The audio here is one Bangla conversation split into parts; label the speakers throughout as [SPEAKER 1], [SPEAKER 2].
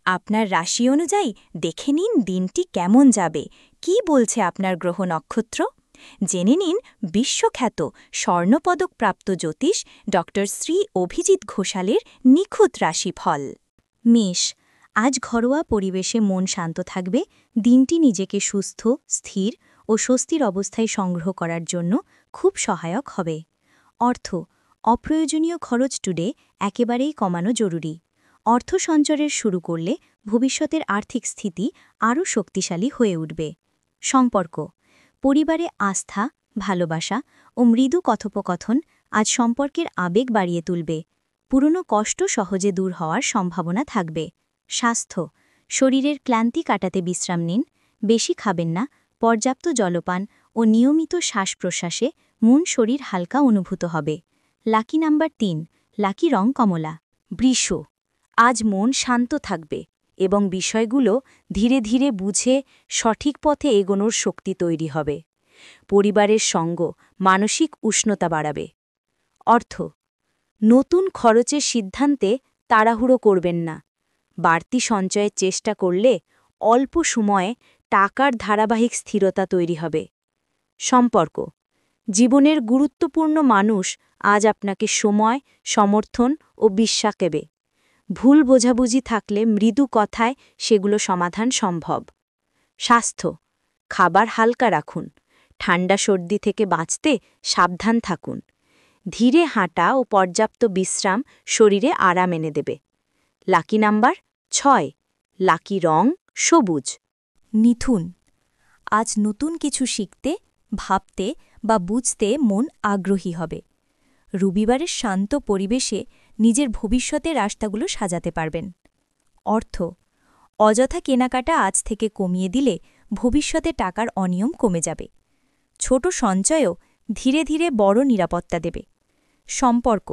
[SPEAKER 1] আপনার রাশি অনুযায়ী দেখে নিন দিনটি কেমন যাবে, কি বলছে আপনার গ্রহ নক্ষত্র। জেনে নিন বিশ্বখ্যাত স্বর্ণপদকপ্রাপ্ত জ্যোতিষ ড শ্রী অভিজিৎ ঘোষালের নিখুঁত রাশিফল। মেষ, আজ ঘরোয়া পরিবেশে মন শান্ত থাকবে। দিনটি নিজেকে সুস্থ, স্থির ও স্বস্তির অবস্থায় সংগ্রহ করার জন্য খুব সহায়ক হবে। অর্থ, অপ্রয়োজনীয় খরচ টুডে একেবারেই কমানো জরুরি। অর্থ সঞ্চয়ের শুরু করলে ভবিষ্যতের আর্থিক স্থিতি আরও শক্তিশালী হয়ে উঠবে। সম্পর্ক, পরিবারে আস্থা, ভালোবাসা ও মৃদু কথোপকথন আজ সম্পর্কের আবেগ বাড়িয়ে তুলবে। পুরনো কষ্ট সহজে দূর হওয়ার সম্ভাবনা থাকবে। স্বাস্থ্য, শরীরের ক্লান্তি কাটাতে বিশ্রাম নিন, বেশি খাবেন না। পর্যাপ্ত জলপান ও নিয়মিত শ্বাস প্রশ্বাসে মন শরীর হালকা অনুভূত হবে। লাকি নাম্বার ৩, লাকি রং কমলা। বৃষ, আজ মন শান্ত থাকবে এবং বিষয়গুলো ধীরে ধীরে বুঝে সঠিক পথে এগোনোর শক্তি তৈরি হবে। পরিবারের সঙ্গ মানসিক উষ্ণতা বাড়াবে। অর্থ, নতুন খরচের সিদ্ধান্তে তাড়াহুড়ো করবেন না। বাড়তি সঞ্চয়ের চেষ্টা করলে অল্প সময়ে টাকার ধারাবাহিক স্থিরতা তৈরি হবে। সম্পর্ক, জীবনের গুরুত্বপূর্ণ মানুষ আজ আপনাকে সময়, সমর্থন ও বিশ্বাস দেবে। ভুল বোঝাবুঝি থাকলে মৃদু কথায় সেগুলো সমাধান সম্ভব। স্বাস্থ্য, খাবার হালকা রাখুন, ঠান্ডা সর্দি থেকে বাঁচতে সাবধান থাকুন। ধীরে হাঁটা ও পর্যাপ্ত বিশ্রাম শরীরে আরাম এনে দেবে। লাকি নাম্বার ৬, লাকি রং সবুজ। মিথুন, আজ নতুন কিছু শিখতে, ভাবতে বা বুঝতে মন আগ্রহী হবে। রবিবারের শান্ত পরিবেশে নিজের ভবিষ্যতের রাস্তাগুলো সাজাতে পারবেন। অর্থ, অযথা কেনাকাটা আজ থেকে কমিয়ে দিলে ভবিষ্যতে টাকার অনিয়ম কমে যাবে। ছোট সঞ্চয়ও ধীরে ধীরে বড় নিরাপত্তা দেবে। সম্পর্ক,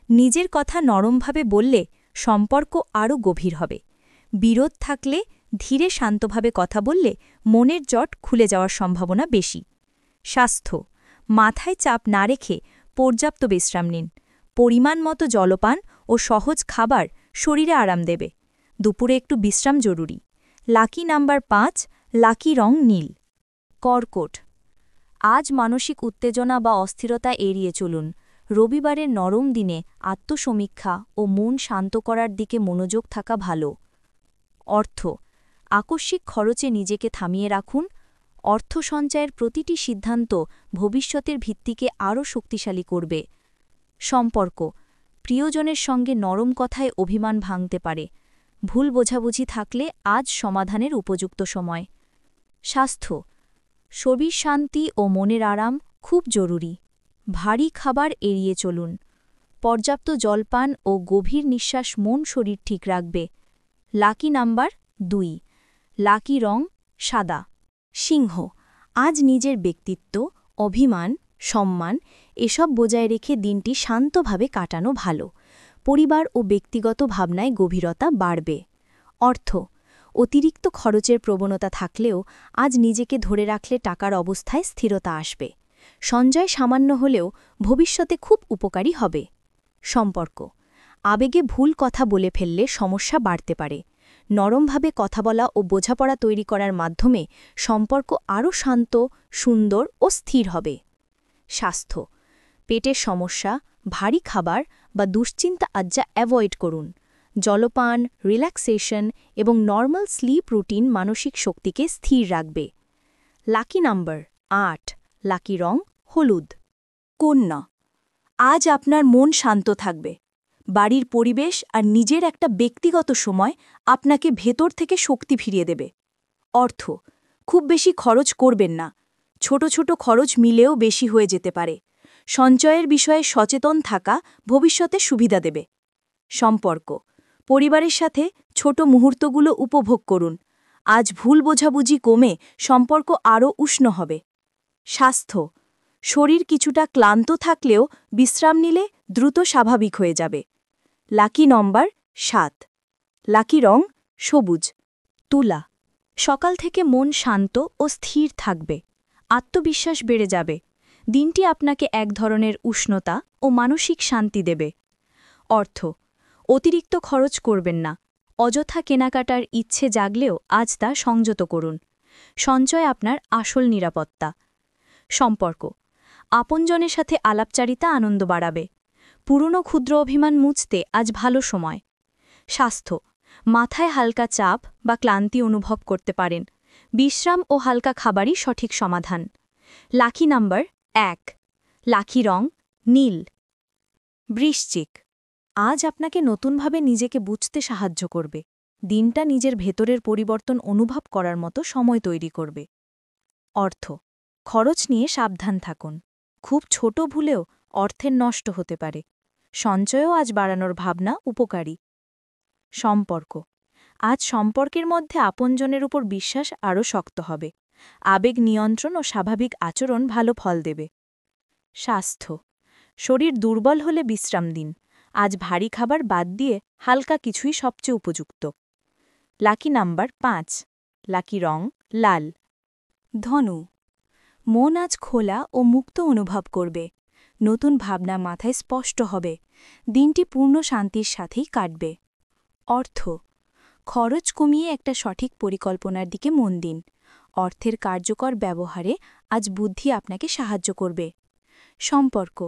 [SPEAKER 1] নিজের কথা নরমভাবে বললে সম্পর্ক আরও গভীর হবে। বিরোধ থাকলে ধীরে শান্তভাবে কথা বললে মনের জট খুলে যাওয়ার সম্ভাবনা বেশি। স্বাস্থ্য, মাথায় চাপ না রেখে পর্যাপ্ত বিশ্রাম নিন। পরিমাণ মতো জলপান ও সহজ খাবার শরীরে আরাম দেবে। দুপুরে একটু বিশ্রাম জরুরি। লাকি নাম্বার ৫, লাকি রং নীল। কর্কট, আজ মানসিক উত্তেজনা বা অস্থিরতা এড়িয়ে চলুন। রবিবারের নরম দিনে আত্মসমীক্ষা ও মন শান্ত করার দিকে মনোযোগ থাকা ভালো। অর্থ, আকস্মিক খরচে নিজেকে থামিয়ে রাখুন। অর্থ সঞ্চয়ের প্রতিটি সিদ্ধান্ত ভবিষ্যতের ভিত্তিকে আরও শক্তিশালী করবে। সম্পর্ক, প্রিয়জনের সঙ্গে নরম কথায় অভিমান ভাঙতে পারে। ভুল বোঝাবুঝি থাকলে আজ সমাধানের উপযুক্ত সময়। স্বাস্থ্য, শরীর শান্তি ও মনের আরাম খুব জরুরি। ভারী খাবার এড়িয়ে চলুন। পর্যাপ্ত জলপান ও গভীর নিঃশ্বাস মন শরীর ঠিক রাখবে। লাকি নাম্বার ২, লাকি রং সাদা। সিংহ, আজ নিজের ব্যক্তিত্ব, অভিমান, সম্মান এসব বজায় রেখে দিনটি শান্তভাবে কাটানো ভালো। পরিবার ও ব্যক্তিগত ভাবনায় গভীরতা বাড়বে। অর্থ, অতিরিক্ত খরচের প্রবণতা থাকলেও আজ নিজেকে ধরে রাখলে টাকার অবস্থায় স্থিরতা আসবে। সঞ্চয় সামান্য হলেও ভবিষ্যতে খুব উপকারী হবে। সম্পর্ক, আবেগে ভুল কথা বলে ফেললে সমস্যা বাড়তে পারে। নরমভাবে কথা বলা ও বোঝাপড়া তৈরি করার মাধ্যমে সম্পর্ক আরও শান্ত, সুন্দর ও স্থির হবে। স্বাস্থ্য, পেটের সমস্যা, ভারী খাবার বা দুশ্চিন্তা আজ অ্যাভয়েড করুন। জলপান, রিল্যাক্সেশন এবং নর্মাল স্লিপ রুটিন মানসিক শক্তিকে স্থির রাখবে। লাকি নাম্বার ৮, লাকি রং হলুদ। কন্যা, আজ আপনার মন শান্ত থাকবে। বাড়ির পরিবেশ আর নিজের একটা ব্যক্তিগত সময় আপনাকে ভেতর থেকে শক্তি ফিরিয়ে দেবে। অর্থ, খুব বেশি খরচ করবেন না। ছোট ছোট খরচ মিলেও বেশি হয়ে যেতে পারে। সঞ্চয়ের বিষয়ে সচেতন থাকা ভবিষ্যতে সুবিধা দেবে। সম্পর্ক, পরিবারের সাথে ছোট মুহূর্তগুলো উপভোগ করুন। আজ ভুল বোঝাবুঝি কমে সম্পর্ক আরও উষ্ণ হবে। স্বাস্থ্য, শরীর কিছুটা ক্লান্ত থাকলেও বিশ্রাম নিলে দ্রুত স্বাভাবিক হয়ে যাবে। লাকি নম্বর ৭, লাকি রং সবুজ। তুলা, সকাল থেকে মন শান্ত ও স্থির থাকবে। আত্মবিশ্বাস বেড়ে যাবে। দিনটি আপনাকে এক ধরনের উষ্ণতা ও মানসিক শান্তি দেবে। অর্থ, অতিরিক্ত খরচ করবেন না। অযথা কেনাকাটার ইচ্ছে জাগলেও আজ তা সংযত করুন। সঞ্চয় আপনার আসল নিরাপত্তা। সম্পর্ক, আপনজনের সাথে আলাপচারিতা আনন্দ বাড়াবে। পুরনো ক্ষুদ্র অভিমান মুছতে আজ ভালো সময়। স্বাস্থ্য, মাথায় হালকা চাপ বা ক্লান্তি অনুভব করতে পারেন। বিশ্রাম ও হালকা খাবারই সঠিক সমাধান। লাকি নাম্বার 1, লাকি রং নীল। বৃশ্চিক, আজ আপনাকে নতুনভাবে নিজেকে বুঝতে সাহায্য করবে। দিনটা নিজের ভেতরের পরিবর্তন অনুভব করার মতো সময় তৈরি করবে। অর্থ, খরচ নিয়ে সাবধান থাকুন। খুব ছোট ভুলেও অর্থের নষ্ট হতে পারে। সঞ্চয়ও আজ বাড়ানোর ভাবনা উপকারী। সম্পর্ক, আজ সম্পর্কের মধ্যে আপনজনের উপর বিশ্বাস আরও শক্ত হবে। আবেগ নিয়ন্ত্রণ ও স্বাভাবিক আচরণ ভালো ফল দেবে। স্বাস্থ্য, শরীর দুর্বল হলে বিশ্রাম দিন। আজ ভারী খাবার বাদ দিয়ে হালকা কিছুই সবচেয়ে উপযুক্ত। লাকি নাম্বার 5, লাকি রং লাল। ধনু, মন আজ খোলা ও মুক্ত অনুভব করবে। নতুন ভাবনা মাথায় স্পষ্ট হবে। দিনটি পূর্ণ শান্তির সাথেই কাটবে। অর্থ, খরচ কমিয়ে একটা সঠিক পরিকল্পনার দিকে মন দিন। অর্থের কার্যকর ব্যবহারে আজ বুদ্ধি আপনাকে সাহায্য করবে। সম্পর্ক,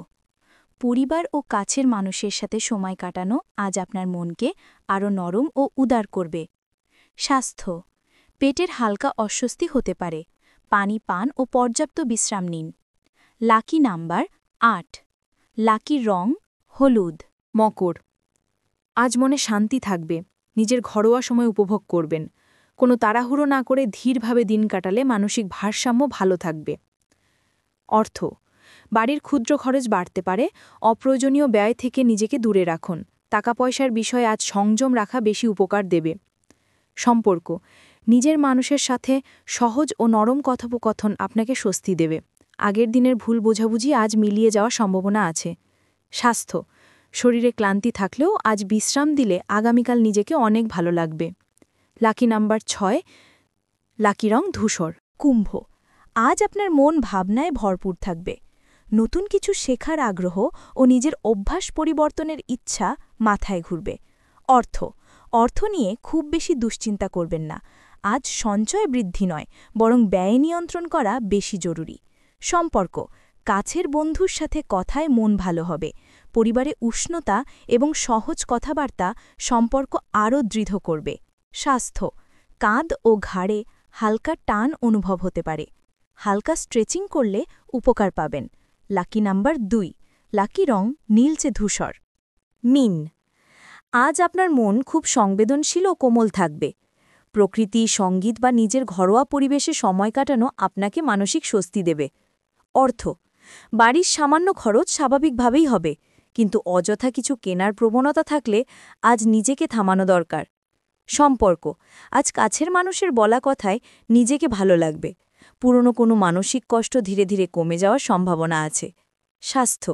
[SPEAKER 1] পরিবার ও কাছের মানুষের সাথে সময় কাটানো আজ আপনার মনকে আরও নরম ও উদার করবে। স্বাস্থ্য, পেটের হালকা অস্বস্তি হতে পারে। পানি পান ও পর্যাপ্ত বিশ্রাম নিন। লাকি নাম্বার 8, লাকি রং হলুদ। মকর, আজ মনে শান্তি থাকবে। নিজের ঘরোয়া সময় উপভোগ করবেন। কোনো তাড়াহুড়ো না করে ধীরভাবে দিন কাটালে মানসিক ভারসাম্য ভালো থাকবে। অর্থ, বাড়ির ক্ষুদ্র খরচ বাড়তে পারে। অপ্রয়োজনীয় ব্যয় থেকে নিজেকে দূরে রাখুন। টাকা পয়সার বিষয়ে আজ সংযম রাখা বেশি উপকার দেবে। সম্পর্ক, নিজের মানুষের সাথে সহজ ও নরম কথোপকথন আপনাকে স্বস্তি দেবে। আগের দিনের ভুল বোঝাবুঝি আজ মিলিয়ে যাওয়ার সম্ভাবনা আছে। স্বাস্থ্য, শরীরে ক্লান্তি থাকলেও আজ বিশ্রাম দিলে আগামীকাল নিজেকে অনেক ভালো লাগবে। লাকি নাম্বার 6, লাকি রং ধূসর। কুম্ভ, আজ আপনার মন ভাবনায় ভরপুর থাকবে। নতুন কিছু শেখার আগ্রহ ও নিজের অভ্যাস পরিবর্তনের ইচ্ছা মাথায় ঘুরবে। অর্থ নিয়ে খুব বেশি দুশ্চিন্তা করবেন না। আজ সঞ্চয় বৃদ্ধি নয়, বরং ব্যয় নিয়ন্ত্রণ করা বেশি জরুরি। সম্পর্ক, কাছের বন্ধুর সাথে কথায় মন ভালো হবে। পরিবারে উষ্ণতা এবং সহজ কথাবার্তা সম্পর্ক আরও দৃঢ় করবে। স্বাস্থ্য, কাঁধ ও ঘাড়ে হালকা টান অনুভব হতে পারে। হালকা স্ট্রেচিং করলে উপকার পাবেন। লাকি নাম্বার 2, লাকি রং নীলচে ধূসর। মীন, আজ আপনার মন খুব সংবেদনশীল ও কোমল থাকবে। প্রকৃতি, সঙ্গীত বা নিজের ঘরোয়া পরিবেশে সময় কাটানো আপনাকে মানসিক স্বস্তি দেবে। অর্থ, বাড়ির সামান্য খরচ স্বাভাবিকভাবেই হবে, কিন্তু অযথা কিছু কেনার প্রবণতা থাকলে আজ নিজেকে থামানো দরকার। সম্পর্ক, আজ কাছের মানুষের বলা কথায় নিজেকে ভালো লাগবে। পুরনো কোনো মানসিক কষ্ট ধীরে ধীরে কমে যাওয়ার সম্ভাবনা আছে। স্বাস্থ্য,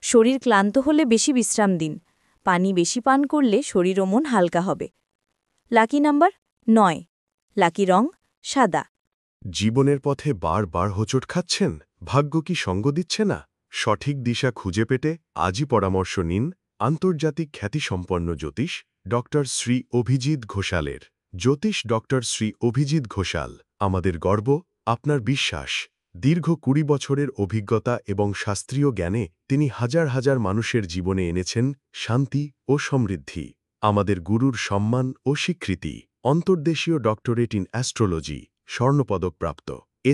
[SPEAKER 1] শরীর ক্লান্ত হলে বেশি বিশ্রাম দিন। পানি বেশি পান করলে শরীর ও মন হালকা হবে। লাকি নাম্বার 9, লাকি রং সাদা।
[SPEAKER 2] জীবনের পথে বারবার হোঁচট খাচ্ছেন? ভাগ্য কি সঙ্গ দিচ্ছে না? সঠিক দিশা খুঁজে পেতে আজই পরামর্শ নিন আন্তর্জাতিক খ্যাতিসম্পন্ন জ্যোতিষ ডক্টর শ্রী অভিজিৎ ঘোষালের। জ্যোতিষ ডক্টর শ্রী অভিজিৎ ঘোষাল আমাদের গর্ব, আপনার বিশ্বাস। দীর্ঘ 20 বছরের অভিজ্ঞতা এবং শাস্ত্রীয় জ্ঞানে তিনি হাজার হাজার মানুষের জীবনে এনেছেন শান্তি ও সমৃদ্ধি। আমাদের গুরুর সম্মান ও স্বীকৃতি। অন্তর্দেশীয় ডক্টরেট ইন অ্যাস্ট্রোলজি, স্বর্ণপদকপ্রাপ্ত,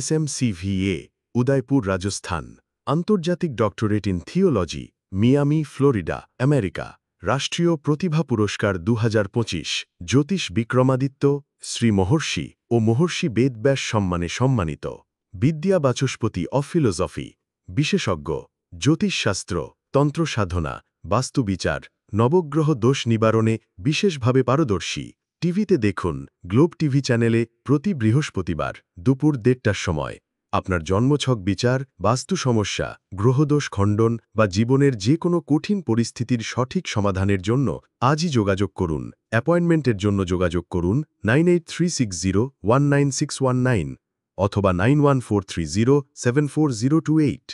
[SPEAKER 2] SMCVA, উদয়পুর, রাজস্থান। আন্তর্জাতিক doctorate in theology, Miami, Florida, America. রাষ্ট্রীয় প্রতিভা পুরস্কার 2025। জ্যোতিষ বিক্রমাদিত্য, শ্রী মহর্ষি ও মহর্ষি বেদব্যাস সম্মানে সম্মানিত। বিদ্যা বাচস্পতি অফ ফিলোসফি, বিশেষজ্ঞ। জ্যোতিষশাস্ত্র, তন্ত্রসাধনা, বাস্তুবিচার, নবগ্রহ দোষ নিবারণে বিশেষভাবে পারদর্শী। টিভিতে দেখুন গ্লোব টিভি চ্যানেলে প্রতি বৃহস্পতিবার দুপুর 1:30টার সময়। আপনার জন্মছক বিচার, বাস্তু সমস্যা, গ্রহদোষ খণ্ডন বা জীবনের যে কোনো কঠিন পরিস্থিতির সঠিক সমাধানের জন্য আজই যোগাযোগ করুন। অ্যাপয়েন্টমেন্টের জন্য যোগাযোগ করুন 9836019619 অথবা 9143074028।